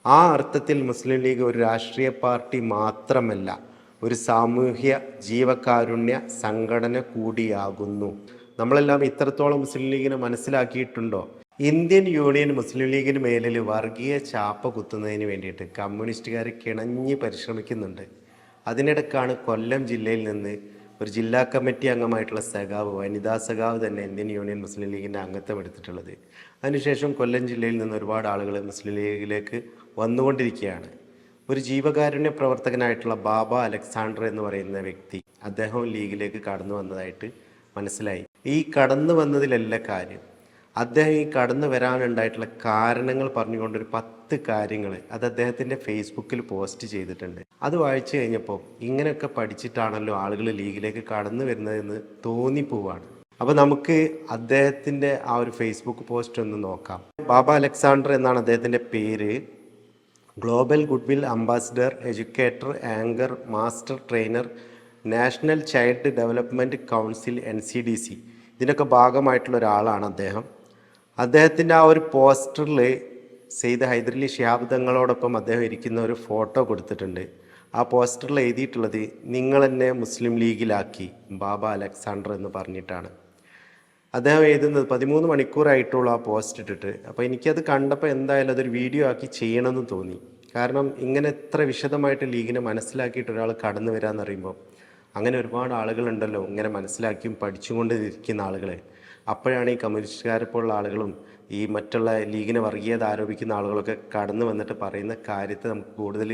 ആ അർത്ഥത്തിൽ മുസ്ലിം ലീഗ് ഒരു രാഷ്ട്രീയ പാർട്ടി മാത്രമല്ല, ഒരു സാമൂഹ്യ ജീവകാരുണ്യ സംഘടന കൂടിയാകുന്നു. നമ്മളെല്ലാം ഇത്രത്തോളം മുസ്ലിം ലീഗിനെ മനസ്സിലാക്കിയിട്ടുണ്ടോ? ഇന്ത്യൻ യൂണിയൻ മുസ്ലിം ലീഗിന് മേലിൽ വർഗീയ ചാപ്പ കുത്തുന്നതിന് വേണ്ടിയിട്ട് കമ്മ്യൂണിസ്റ്റുകാർ കിണഞ്ഞ് പരിശ്രമിക്കുന്നുണ്ട്. അതിനിടക്കാണ് കൊല്ലം ജില്ലയിൽ നിന്ന് ഒരു ജില്ലാ കമ്മിറ്റി അംഗമായിട്ടുള്ള സഖാവ്, വനിതാ സഖാവ് തന്നെ ഇന്ത്യൻ യൂണിയൻ മുസ്ലിം ലീഗിൻ്റെ അംഗത്വം എടുത്തിട്ടുള്ളത്. അതിനുശേഷം കൊല്ലം ജില്ലയിൽ നിന്ന് ഒരുപാട് ആളുകൾ മുസ്ലിം ലീഗിലേക്ക് വന്നുകൊണ്ടിരിക്കുകയാണ്. ഒരു ജീവകാരുണ്യ പ്രവർത്തകനായിട്ടുള്ള ബാബ അലക്സാണ്ടർ എന്ന് പറയുന്ന വ്യക്തി, അദ്ദേഹം ലീഗിലേക്ക് കടന്നു വന്നതായിട്ട് മനസ്സിലായി. ഈ കടന്നു വന്നതിലല്ല കാര്യം, അദ്ദേഹം ഈ കടന്നു വരാനുണ്ടായിട്ടുള്ള കാരണങ്ങൾ പറഞ്ഞുകൊണ്ടൊരു 10 കാര്യങ്ങൾ അത് അദ്ദേഹത്തിൻ്റെ ഫേസ്ബുക്കിൽ പോസ്റ്റ് ചെയ്തിട്ടുണ്ട്. അത് വായിച്ചു കഴിഞ്ഞപ്പോൾ ഇങ്ങനെയൊക്കെ പഠിച്ചിട്ടാണല്ലോ ആളുകൾ ലീഗിലേക്ക് കടന്നു വരുന്നതെന്ന് തോന്നിപ്പോവാണ്. അപ്പോൾ നമുക്ക് അദ്ദേഹത്തിൻ്റെ ആ ഒരു ഫേസ്ബുക്ക് പോസ്റ്റ് ഒന്ന് നോക്കാം. ബാബ അലക്സാണ്ടർ എന്നാണ് അദ്ദേഹത്തിൻ്റെ പേര്. Global goodwill ambassador, educator, anchor, master trainer, national child development council NCDC, ഇതിനൊക്കെ ഭാഗമായിട്ടുള്ള ഒരാളാണ് അദ്ദേഹം. അദ്ദേഹത്തിൻ്റെ ആ ഒരു പോസ്റ്ററിൽ സെയ്ദ് ഹൈദരലി ശിഹാബ് തങ്ങളോടൊപ്പം അദ്ദേഹം ഇരിക്കുന്ന ഒരു ഫോട്ടോ കൊടുത്തിട്ടുണ്ട്. ആ പോസ്റ്ററിൽ എഴുതിയിട്ടുള്ളത് നിങ്ങൾ എന്നെ മുസ്ലിം ലീഗിലാക്കി ബാബ അലക്സാണ്ടർ എന്ന് പറഞ്ഞിട്ടാണ് അദ്ദേഹം എഴുതുന്നത്. 13 മണിക്കൂറായിട്ടുള്ള ആ പോസ്റ്റ് ഇട്ടിട്ട്. അപ്പോൾ എനിക്കത് കണ്ടപ്പോൾ എന്തായാലും അതൊരു വീഡിയോ ആക്കി ചെയ്യണമെന്ന് തോന്നി. കാരണം ഇങ്ങനെ എത്ര വിശദമായിട്ട് ലീഗിനെ മനസ്സിലാക്കിയിട്ട് ഒരാൾ കടന്നു വരാമെന്ന് അറിയുമ്പോൾ, അങ്ങനെ ഒരുപാട് ആളുകളുണ്ടല്ലോ ഇങ്ങനെ മനസ്സിലാക്കിയും പഠിച്ചുകൊണ്ടിരിക്കുന്ന ആളുകൾ. അപ്പോഴാണ് ഈ കമ്മ്യൂണിസ്റ്റുകാരെപ്പോലുള്ള ആളുകളും ഈ മറ്റുള്ള ലീഗിനെ വർഗീയത ആരോപിക്കുന്ന ആളുകളൊക്കെ കടന്നു വന്നിട്ട് പറയുന്ന കാര്യത്തെ നമുക്ക് കൂടുതൽ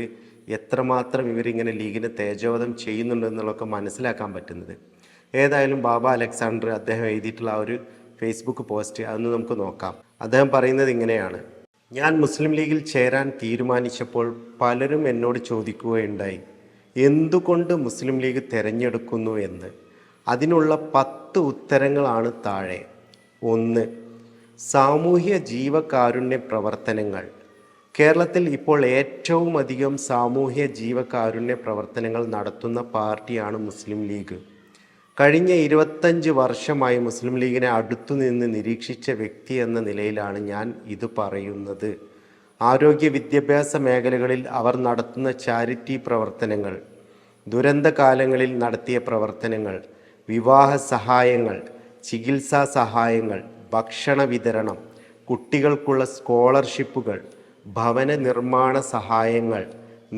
എത്രമാത്രം ഇവരിങ്ങനെ ലീഗിനെ തേജോവധം ചെയ്യുന്നുണ്ടെന്നുള്ളതൊക്കെ മനസ്സിലാക്കാൻ പറ്റുന്നത്. ഏതായാലും ബാബ അലക്സാണ്ടർ അദ്ദേഹം എഴുതിയിട്ടുള്ള ആ ഒരു ഫേസ്ബുക്ക് പോസ്റ്റ് അതൊന്ന് നമുക്ക് നോക്കാം. അദ്ദേഹം പറയുന്നത് ഇങ്ങനെയാണ്: ഞാൻ മുസ്ലിം ലീഗിൽ ചേരാൻ തീരുമാനിച്ചപ്പോൾ പലരും എന്നോട് ചോദിക്കുകയുണ്ടായി, എന്തുകൊണ്ട് മുസ്ലിം ലീഗ് തിരഞ്ഞെടുക്കുന്നു എന്ന്. അതിനുള്ള 10 ഉത്തരങ്ങളാണ് താഴെ. 1. സാമൂഹ്യ ജീവകാരുണ്യ പ്രവർത്തനങ്ങൾ. കേരളത്തിൽ ഇപ്പോൾ ഏറ്റവും അധികം സാമൂഹ്യ ജീവകാരുണ്യ പ്രവർത്തനങ്ങൾ നടത്തുന്ന പാർട്ടിയാണ് മുസ്ലിം ലീഗ്. കഴിഞ്ഞ 25 വർഷമായി മുസ്ലിം ലീഗിനെ അടുത്തുനിന്ന് നിരീക്ഷിച്ച വ്യക്തി എന്ന നിലയിലാണ് ഞാൻ ഇത് പറയുന്നത്. ആരോഗ്യ വിദ്യാഭ്യാസ മേഖലകളിൽ അവർ നടത്തുന്ന ചാരിറ്റി പ്രവർത്തനങ്ങൾ, ദുരന്തകാലങ്ങളിൽ നടത്തിയ പ്രവർത്തനങ്ങൾ, വിവാഹ സഹായങ്ങൾ, ചികിത്സാ സഹായങ്ങൾ, ഭക്ഷണ വിതരണം, കുട്ടികൾക്കുള്ള സ്കോളർഷിപ്പുകൾ, ഭവന നിർമ്മാണ സഹായങ്ങൾ,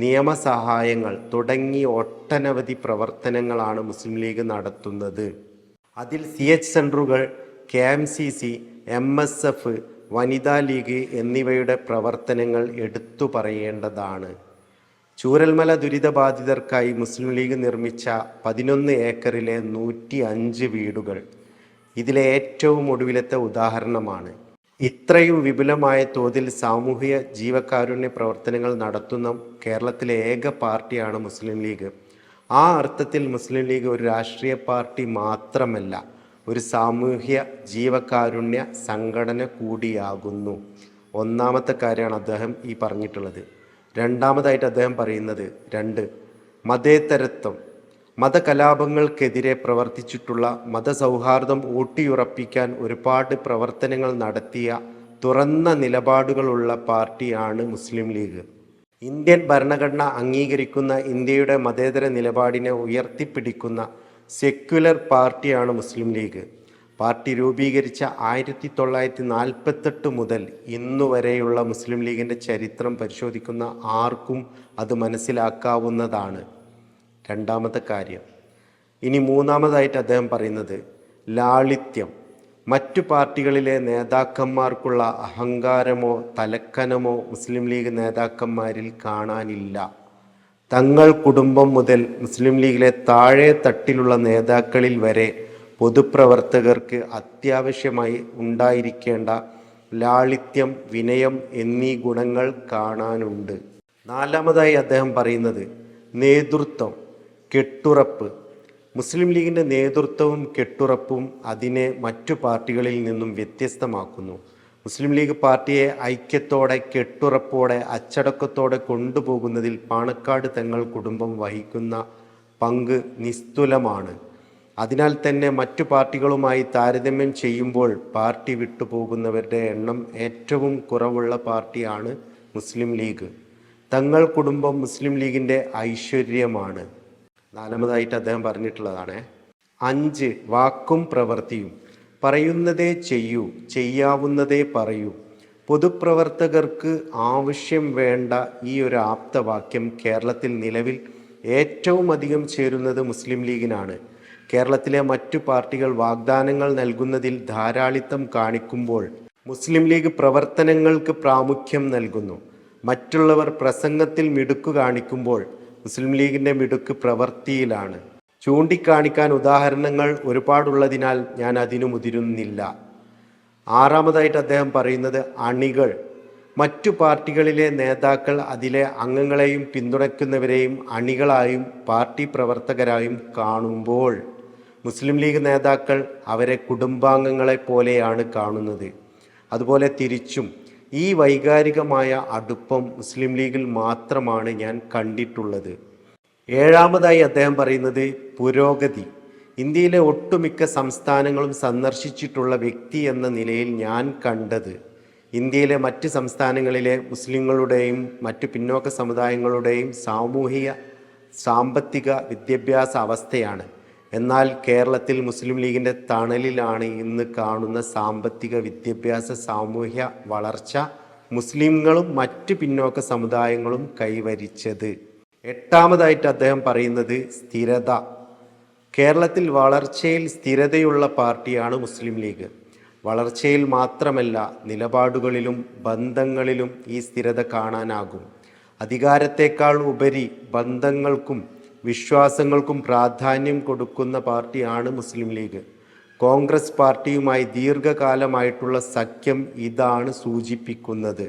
നിയമസഹായങ്ങൾ തുടങ്ങി ഒട്ടനവധി പ്രവർത്തനങ്ങളാണ് മുസ്ലിം ലീഗ് നടത്തുന്നത്. അതിൽ CH സെൻ്ററുകൾ, KMCC, MSF, വനിതാ ലീഗ് എന്നിവയുടെ പ്രവർത്തനങ്ങൾ എടുത്തു പറയേണ്ടതാണ്. ചൂരൽമല ദുരിതബാധിതർക്കായി മുസ്ലിം ലീഗ് നിർമ്മിച്ച 11 ഏക്കറിലെ 105 വീടുകൾ ഇതിലെ ഏറ്റവും ഒടുവിലത്തെ ഉദാഹരണമാണ്. ഇത്രയും വിപുലമായ തോതിൽ സാമൂഹിക ജീവകാരുണ്യ പ്രവർത്തനങ്ങൾ നടത്തുന്ന കേരളത്തിലെ ഏക പാർട്ടിയാണ് മുസ്ലിം ലീഗ്. ആ അർത്ഥത്തിൽ മുസ്ലിം ലീഗ് ഒരു രാഷ്ട്രീയ പാർട്ടി മാത്രമല്ല, ഒരു സാമൂഹ്യ ജീവകാരുണ്യ സംഘടന കൂടിയാകുന്നു. ഒന്നാമത്തെ കാര്യമാണ് അദ്ദേഹം ഈ പറഞ്ഞിട്ടുള്ളത്. രണ്ടാമതായിട്ട് അദ്ദേഹം പറയുന്നത് 2. മതേതരത്വം. മതകലാപങ്ങൾക്കെതിരെ പ്രവർത്തിച്ചിട്ടുള്ള, മതസൗഹാർദ്ദം ഊട്ടിയുറപ്പിക്കാൻ ഒരുപാട് പ്രവർത്തനങ്ങൾ നടത്തിയ തുറന്ന നിലപാടുകളുള്ള പാർട്ടിയാണ് മുസ്ലിം ലീഗ്. ഇന്ത്യൻ ഭരണഘടന അംഗീകരിക്കുന്ന ഇന്ത്യയുടെ മതേതര നിലപാടിനെ ഉയർത്തിപ്പിടിക്കുന്ന സെക്യുലർ പാർട്ടിയാണ് മുസ്ലിം ലീഗ്. പാർട്ടി രൂപീകരിച്ച 1948 മുതൽ ഇന്നുവരെയുള്ള മുസ്ലിം ലീഗിൻ്റെ ചരിത്രം പരിശോധിക്കുന്ന ആർക്കും അത് മനസ്സിലാക്കാവുന്നതാണ്. രണ്ടാമത്തെ കാര്യം. ഇനി മൂന്നാമതായിട്ട് അദ്ദേഹം പറയുന്നത് ലാളിത്യം. മറ്റു പാർട്ടികളിലെ നേതാക്കന്മാർക്കുള്ള അഹങ്കാരമോ തലക്കനമോ മുസ്ലിം ലീഗ് നേതാക്കന്മാരിൽ കാണാനില്ല. തങ്ങൾ കുടുംബം മുതൽ മുസ്ലിം ലീഗിലെ താഴെ തട്ടിലുള്ള നേതാക്കളിൽ വരെ പൊതുപ്രവർത്തകർക്ക് അത്യാവശ്യമായി ഉണ്ടായിരിക്കേണ്ട ലാളിത്യം, വിനയം എന്നീ ഗുണങ്ങൾ കാണാനുണ്ട്. നാലാമതായി അദ്ദേഹം പറയുന്നത് നേതൃത്വം, കെട്ടുറപ്പ്. മുസ്ലിം ലീഗിൻ്റെ നേതൃത്വവും കെട്ടുറപ്പും അതിനെ മറ്റു പാർട്ടികളിൽ നിന്നും വ്യത്യസ്തമാക്കുന്നു. മുസ്ലിം ലീഗ് പാർട്ടിയെ ഐക്യത്തോടെ, കെട്ടുറപ്പോടെ, അച്ചടക്കത്തോടെ കൊണ്ടുപോകുന്നതിൽ പാണക്കാട് തങ്ങൾ കുടുംബം വഹിക്കുന്ന പങ്ക് നിസ്തുലമാണ്. അതിനാൽ തന്നെ മറ്റു പാർട്ടികളുമായി താരതമ്യം ചെയ്യുമ്പോൾ പാർട്ടി വിട്ടുപോകുന്നവരുടെ എണ്ണം ഏറ്റവും കുറവുള്ള പാർട്ടിയാണ് മുസ്ലിം ലീഗ്. തങ്ങൾ കുടുംബം മുസ്ലിം ലീഗിൻ്റെ ഐശ്വര്യമാണ്. നാലാമതായിട്ട് അദ്ദേഹം പറഞ്ഞിട്ടുള്ളതാണ്. 5 വാക്കും പ്രവൃത്തിയും. പറയുന്നതേ ചെയ്യൂ, ചെയ്യാവുന്നതേ പറയൂ. പൊതുപ്രവർത്തകർക്ക് ആവശ്യം വേണ്ട ഈ ഒരു ആപ്തവാക്യം കേരളത്തിൽ നിലവിൽ ഏറ്റവും അധികം ചേരുന്നത് മുസ്ലിം ലീഗിനാണ്. കേരളത്തിലെ മറ്റു പാർട്ടികൾ വാഗ്ദാനങ്ങൾ നൽകുന്നതിൽ ധാരാളിത്തം കാണിക്കുമ്പോൾ മുസ്ലിം ലീഗ് പ്രവർത്തനങ്ങൾക്ക് പ്രാമുഖ്യം നൽകുന്നു. മറ്റുള്ളവർ പ്രസംഗത്തിൽ മിടുക്ക് കാണിക്കുമ്പോൾ മുസ്ലിം ലീഗിൻ്റെ മിടുക്ക് പ്രവൃത്തിയിലാണ്. ചൂണ്ടിക്കാണിക്കാൻ ഉദാഹരണങ്ങൾ ഒരുപാടുള്ളതിനാൽ ഞാൻ അതിനു മുതിരുന്നില്ല. 6-മതായിട്ട് അദ്ദേഹം പറയുന്നത് അണികൾ. മറ്റു പാർട്ടികളിലെ നേതാക്കൾ അതിലെ അംഗങ്ങളെയും പിന്തുണയ്ക്കുന്നവരെയും അണികളായും പാർട്ടി പ്രവർത്തകരായും കാണുമ്പോൾ മുസ്ലിം ലീഗ് നേതാക്കൾ അവരെ കുടുംബാംഗങ്ങളെ പോലെയാണ് കാണുന്നത്. അതുപോലെ തിരിച്ചും ഈ വൈകാരികമായ അടുപ്പം മുസ്ലിം ലീഗിൽ മാത്രമാണ് ഞാൻ കണ്ടിട്ടുള്ളത്. 7-മതായി അദ്ദേഹം പറയുന്നത് പുരോഗതി. ഇന്ത്യയിലെ ഒട്ടുമിക്ക സംസ്ഥാനങ്ങളും സന്ദർശിച്ചിട്ടുള്ള വ്യക്തി എന്ന നിലയിൽ ഞാൻ കണ്ടത് ഇന്ത്യയിലെ മറ്റ് സംസ്ഥാനങ്ങളിലെ മുസ്ലിങ്ങളുടെയും മറ്റു പിന്നോക്ക സമുദായങ്ങളുടെയും സാമൂഹിക സാമ്പത്തിക വിദ്യാഭ്യാസ അവസ്ഥയാണ്. എന്നാൽ കേരളത്തിൽ മുസ്ലിം ലീഗിൻ്റെ തണലിലാണ് ഇന്ന് കാണുന്ന സാമ്പത്തിക വിദ്യാഭ്യാസ സാമൂഹ്യ വളർച്ച മുസ്ലിങ്ങളും മറ്റ് പിന്നോക്ക സമുദായങ്ങളും കൈവരിച്ചത്. 8-മതായിട്ട് അദ്ദേഹം പറയുന്നത് സ്ഥിരത. കേരളത്തിൽ വളർച്ചയിൽ സ്ഥിരതയുള്ള പാർട്ടിയാണ് മുസ്ലിം ലീഗ്. വളർച്ചയിൽ മാത്രമല്ല, നിലപാടുകളിലും ബന്ധങ്ങളിലും ഈ സ്ഥിരത കാണാനാകും. അധികാരത്തേക്കാൾ ഉപരി ബന്ധങ്ങൾക്കും വിശ്വാസങ്ങൾക്കും പ്രാധാന്യം കൊടുക്കുന്ന പാർട്ടിയാണ് മുസ്ലിം ലീഗ്. കോൺഗ്രസ് പാർട്ടിയുമായി ദീർഘകാലമായിട്ടുള്ള സഖ്യം ഇതാണ് സൂചിപ്പിക്കുന്നത്.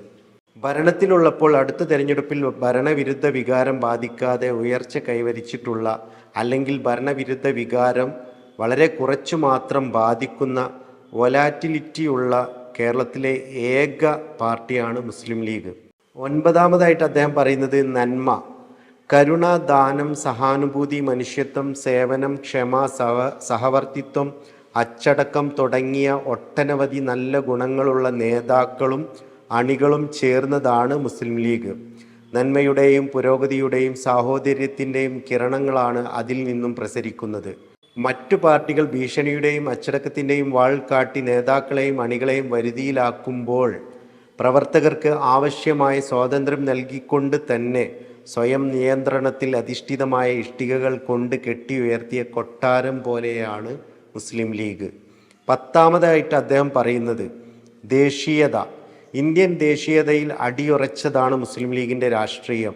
ഭരണത്തിലുള്ളപ്പോൾ അടുത്ത തെരഞ്ഞെടുപ്പിൽ ഭരണവിരുദ്ധ വികാരം ബാധിക്കാതെ ഉയർച്ച കൈവരിച്ചിട്ടുള്ള, അല്ലെങ്കിൽ ഭരണവിരുദ്ധ വികാരം വളരെ കുറച്ചു മാത്രം ബാധിക്കുന്ന വൊലാറ്റിലിറ്റിയുള്ള കേരളത്തിലെ ഏക പാർട്ടിയാണ് മുസ്ലിം ലീഗ്. 9-മതായിട്ട് അദ്ദേഹം പറയുന്നത് നന്മ. കരുണ, ദാനം, സഹാനുഭൂതി, മനുഷ്യത്വം, സേവനം, ക്ഷമ, സഹവർത്തിത്വം, അച്ചടക്കം തുടങ്ങിയ ഒട്ടനവധി നല്ല ഗുണങ്ങളുള്ള നേതാക്കളും അണികളും ചേർന്നതാണ് മുസ്ലിം ലീഗ്. നന്മയുടെയും പുരോഗതിയുടെയും സാഹോദര്യത്തിൻ്റെയും കിരണങ്ങളാണ് അതിൽ നിന്നും പ്രസരിക്കുന്നത്. മറ്റു പാർട്ടികൾ ഭീഷണിയുടെയും അച്ചടക്കത്തിൻ്റെയും വാൾ കാട്ടി നേതാക്കളെയും അണികളെയും വരുതിയിലാക്കുമ്പോൾ പ്രവർത്തകർക്ക് ആവശ്യമായ സ്വാതന്ത്ര്യം നൽകിക്കൊണ്ട് തന്നെ സ്വയം നിയന്ത്രണത്തിൽ അധിഷ്ഠിതമായ ഇഷ്ടികകൾ കൊണ്ട് കെട്ടിയുയർത്തിയ കൊട്ടാരം പോലെയാണ് മുസ്ലിം ലീഗ്. 10-മതായിട്ട് അദ്ദേഹം പറയുന്നത് ദേശീയത. ഇന്ത്യൻ ദേശീയതയിൽ അടിയുറച്ചതാണ് മുസ്ലിം ലീഗിൻ്റെ രാഷ്ട്രീയം.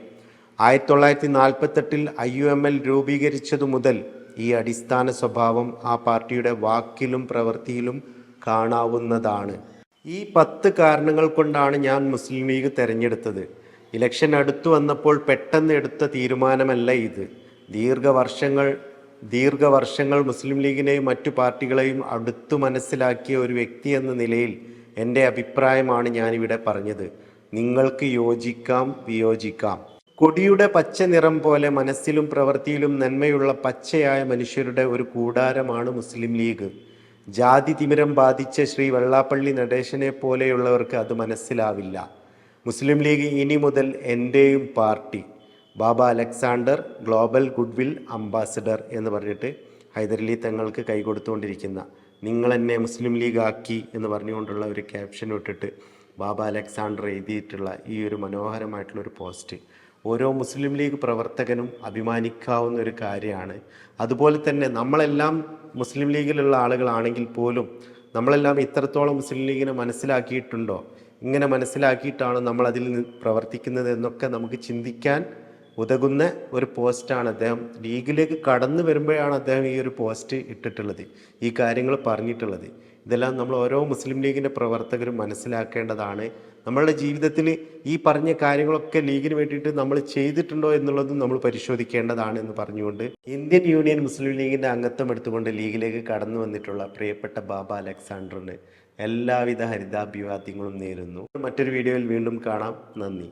1948 IUML രൂപീകരിച്ചതു മുതൽ ഈ അടിസ്ഥാന സ്വഭാവം ആ പാർട്ടിയുടെ വാക്കിലും പ്രവൃത്തിയിലും കാണാവുന്നതാണ്. ഈ 10 കാരണങ്ങൾ കൊണ്ടാണ് ഞാൻ മുസ്ലിം ലീഗ് തിരഞ്ഞെടുത്തത്. ഇലക്ഷൻ അടുത്തു വന്നപ്പോൾ പെട്ടെന്ന് എടുത്ത തീരുമാനമല്ല ഇത്. ദീർഘവർഷങ്ങൾ മുസ്ലിം ലീഗിനെയും മറ്റു പാർട്ടികളെയും അടുത്തു മനസ്സിലാക്കിയ ഒരു വ്യക്തി എന്ന നിലയിൽ എൻ്റെ അഭിപ്രായമാണ് ഞാനിവിടെ പറഞ്ഞത്. നിങ്ങൾക്ക് യോജിക്കാം, വിയോജിക്കാം. കൊടിയുടെ പച്ച നിറം പോലെ മനസ്സിലും പ്രവൃത്തിയിലും നന്മയുള്ള പച്ചയായ മനുഷ്യരുടെ ഒരു കൂടാരമാണ് മുസ്ലിം ലീഗ്. ജാതി തിമിരം ബാധിച്ച ശ്രീ വെള്ളാപ്പള്ളി നടേശനെ പോലെയുള്ളവർക്ക് അത് മനസ്സിലാവില്ല. മുസ്ലിം ലീഗ് ഇനി മുതൽ എൻ്റെയും പാർട്ടി. ബാബ അലക്സാണ്ടർ, ഗ്ലോബൽ ഗുഡ്വിൽ അംബാസഡർ എന്ന് പറഞ്ഞിട്ട് ഹൈദരലി തങ്ങൾക്ക് കൈകൊടുത്തുകൊണ്ടിരിക്കുന്ന, നിങ്ങൾ എന്നെ മുസ്ലിം ലീഗ് ആക്കി എന്ന് പറഞ്ഞുകൊണ്ടുള്ള ഒരു ക്യാപ്ഷൻ ഇട്ടിട്ട് ബാബ അലക്സാണ്ടർ എഴുതിയിട്ടുള്ള ഈ ഒരു മനോഹരമായിട്ടുള്ളൊരു പോസ്റ്റ് ഓരോ മുസ്ലിം ലീഗ് പ്രവർത്തകനും അഭിമാനിക്കാവുന്ന ഒരു കാര്യമാണ്. അതുപോലെ തന്നെ നമ്മളെല്ലാം മുസ്ലിം ലീഗിലുള്ള ആളുകളാണെങ്കിൽ പോലും നമ്മളെല്ലാം ഇത്രത്തോളം മുസ്ലിം ലീഗിനെ മനസ്സിലാക്കിയിട്ടുണ്ടോ, ഇങ്ങനെ മനസ്സിലാക്കിയിട്ടാണ് നമ്മൾ അതിൽ പ്രവർത്തിക്കുന്നത് എന്നൊക്കെ നമുക്ക് ചിന്തിക്കാൻ ഉതകുന്ന ഒരു പോസ്റ്റാണ്. അദ്ദേഹം ലീഗിലേക്ക് കടന്നു വരുമ്പോഴാണ് അദ്ദേഹം ഈ ഒരു പോസ്റ്റ് ഇട്ടിട്ടുള്ളത്, ഈ കാര്യങ്ങൾ പറഞ്ഞിട്ടുള്ളത്. ഇതെല്ലാം നമ്മൾ ഓരോ മുസ്ലിം ലീഗിൻ്റെ പ്രവർത്തകരും മനസ്സിലാക്കേണ്ടതാണ്. നമ്മളുടെ ജീവിതത്തിൽ ഈ പറഞ്ഞ കാര്യങ്ങളൊക്കെ ലീഗിന് വേണ്ടിയിട്ട് നമ്മൾ ചെയ്തിട്ടുണ്ടോ എന്നുള്ളതും നമ്മൾ പരിശോധിക്കേണ്ടതാണ് എന്ന് പറഞ്ഞുകൊണ്ട് ഇന്ത്യൻ യൂണിയൻ മുസ്ലിം ലീഗിൻ്റെ അംഗത്വം എടുത്തുകൊണ്ട് ലീഗിലേക്ക് കടന്നു വന്നിട്ടുള്ള പ്രിയപ്പെട്ട ബാബ അലക്സാണ്ടറിന് എല്ലാവിധ ഹരിതാഭിവാദ്യങ്ങളും നേരുന്നു. മറ്റൊരു വീഡിയോയിൽ വീണ്ടും കാണാം. നന്ദി.